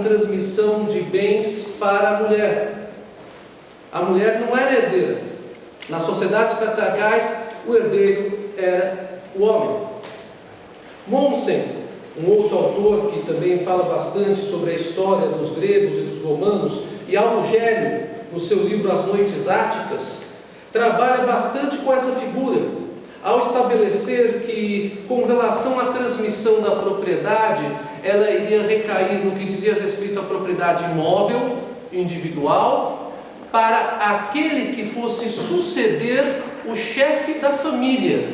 em transmissão de bens para a mulher. A mulher não era herdeira. Nas sociedades patriarcais, o herdeiro era o homem. Mommsen, um outro autor que também fala bastante sobre a história dos gregos e dos romanos, e Algélio, no seu livro As Noites Áticas, trabalha bastante com essa figura, ao estabelecer que, com relação à transmissão da propriedade, ela iria recair no que dizia respeito à propriedade imóvel, individual, para aquele que fosse suceder o chefe da família,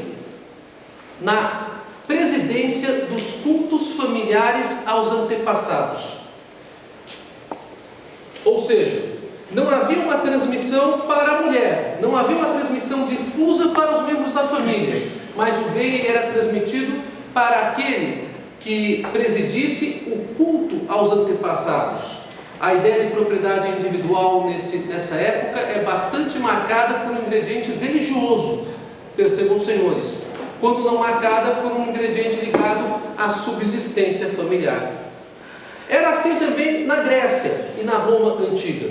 na presidência dos cultos familiares aos antepassados. Ou seja, não havia uma transmissão para a mulher, não havia uma transmissão difusa para os membros da família, mas o bem era transmitido para aquele que presidisse o culto aos antepassados. A ideia de propriedade individual nessa época é bastante marcada por um ingrediente religioso, percebam, senhores, quando não marcada por um ingrediente ligado à subsistência familiar. Era assim também na Grécia e na Roma antiga.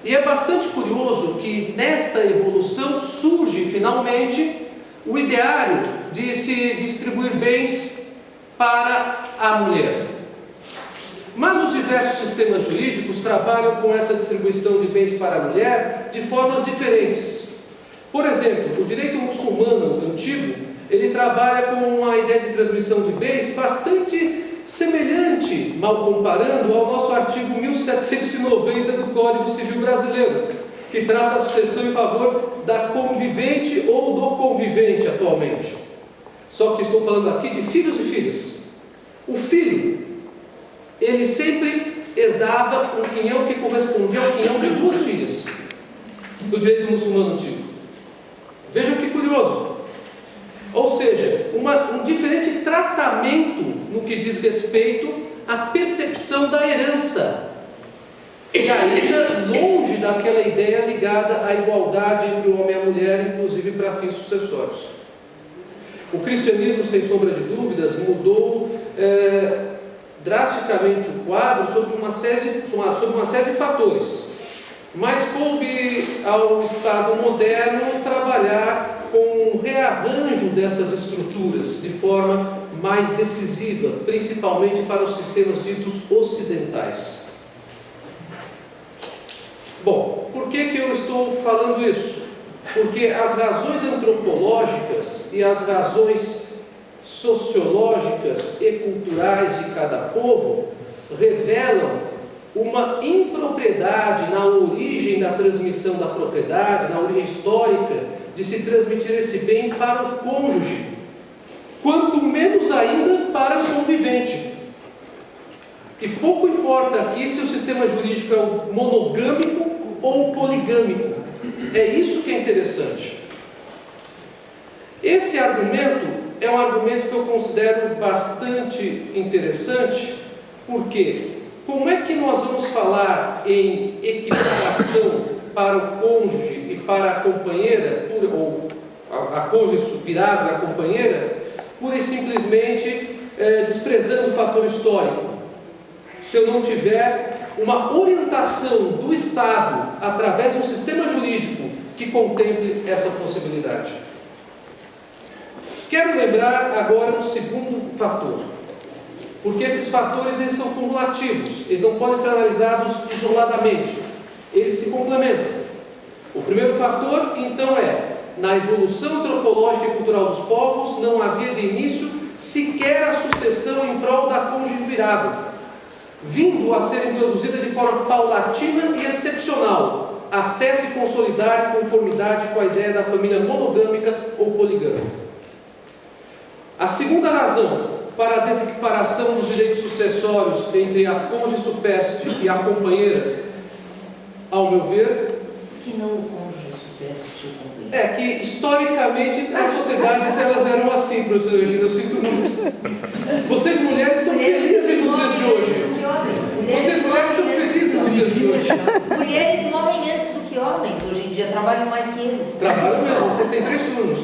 E é bastante curioso que nesta evolução surge finalmente o ideário de se distribuir bens para a mulher. Mas os diversos sistemas jurídicos trabalham com essa distribuição de bens para a mulher de formas diferentes. Por exemplo, o direito muçulmano antigo, ele trabalha com uma ideia de transmissão de bens bastante semelhante, mal comparando, ao nosso artigo 1790 do Código Civil Brasileiro, que trata a sucessão em favor da convivente ou do convivente atualmente. Só que estou falando aqui de filhos e filhas. O filho, ele sempre herdava um quinhão que correspondia ao quinhão de duas filhas, do direito muçulmano antigo. Vejam que curioso. Ou seja, um diferente tratamento no que diz respeito à percepção da herança, e ainda longe daquela ideia ligada à igualdade entre o homem e a mulher, inclusive para fins sucessórios. O cristianismo, sem sombra de dúvidas, mudou drasticamente o quadro sobre uma série de fatores, mas coube ao Estado moderno trabalhar com um rearranjo dessas estruturas de forma mais decisiva, principalmente para os sistemas ditos ocidentais. Bom, por que eu estou falando isso? Porque as razões antropológicas e as razões sociológicas e culturais de cada povo revelam uma impropriedade na origem da transmissão da propriedade, na origem histórica, de se transmitir esse bem para o cônjuge, quanto menos ainda para o convivente. E pouco importa aqui se o sistema jurídico é o monogâmico ou o poligâmico. É isso que é interessante. Esse argumento é um argumento que eu considero bastante interessante, porque como é que nós vamos falar em equiparação para o cônjuge e para a companheira, ou a cônjuge virada da companheira, pura e simplesmente desprezando o fator histórico, se eu não tiver uma orientação do Estado através de um sistema jurídico que contemple essa possibilidade? Quero lembrar agora um segundo fator, porque esses fatores eles são cumulativos, eles não podem ser analisados isoladamente, eles se complementam. O primeiro fator, então, na evolução antropológica e cultural dos povos, não havia de início sequer a sucessão em prol da cônjuge virada, vindo a ser introduzida de forma paulatina e excepcional, até se consolidar em conformidade com a ideia da família monogâmica ou poligâmica. A segunda razão para a desequiparação dos direitos sucessórios entre a cônjuge supérstite e a companheira, ao meu ver, que não o cônjuge supérstite e o companheiro. é que historicamente as sociedades elas eram assim, professor Regina, eu sinto muito. Vocês mulheres são felizes nos dias de hoje. Vocês mulheres são felizes nos dias de hoje. Mulheres morrem antes do que homens hoje em dia, trabalham mais que eles. Trabalham mesmo, vocês têm 3 turnos.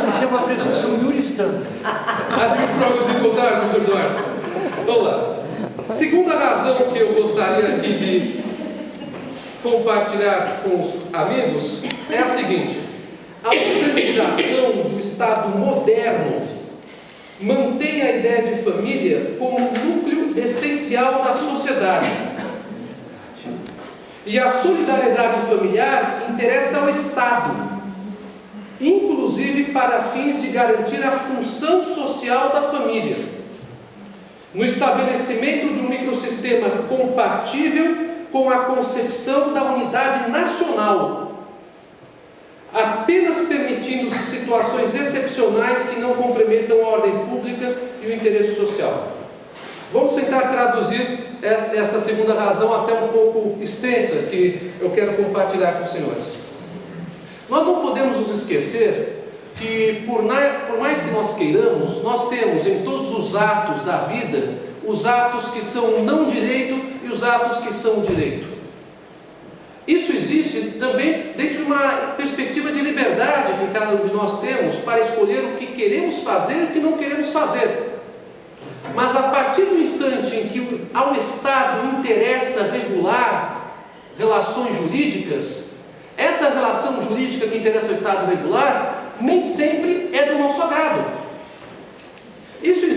Isso é uma presunção juristã. Acho que próximo de encontrar, professor Eduardo. gostaria aqui de compartilhar com os amigos é a seguinte: a organização do Estado moderno mantém a ideia de família como núcleo essencial da sociedade. E a solidariedade familiar interessa ao Estado, inclusive para fins de garantir a função social da família, no estabelecimento de um microsistema compatível com a concepção da unidade nacional, apenas permitindo-se situações excepcionais que não comprometam a ordem pública e o interesse social. Vamos tentar traduzir essa segunda razão até um pouco extensa, que eu quero compartilhar com os senhores. Nós não podemos nos esquecer que, por mais que nós queiramos, nós temos em todos os atos da vida, os atos que são não direito e os atos que são direito. Isso existe também dentro de uma perspectiva de liberdade que cada um de nós temos para escolher o que queremos fazer e o que não queremos fazer. Mas a partir do instante em que ao Estado interessa regular relações jurídicas, essa relação jurídica que interessa ao Estado regular nem sempre é do nosso agrado. Isso existe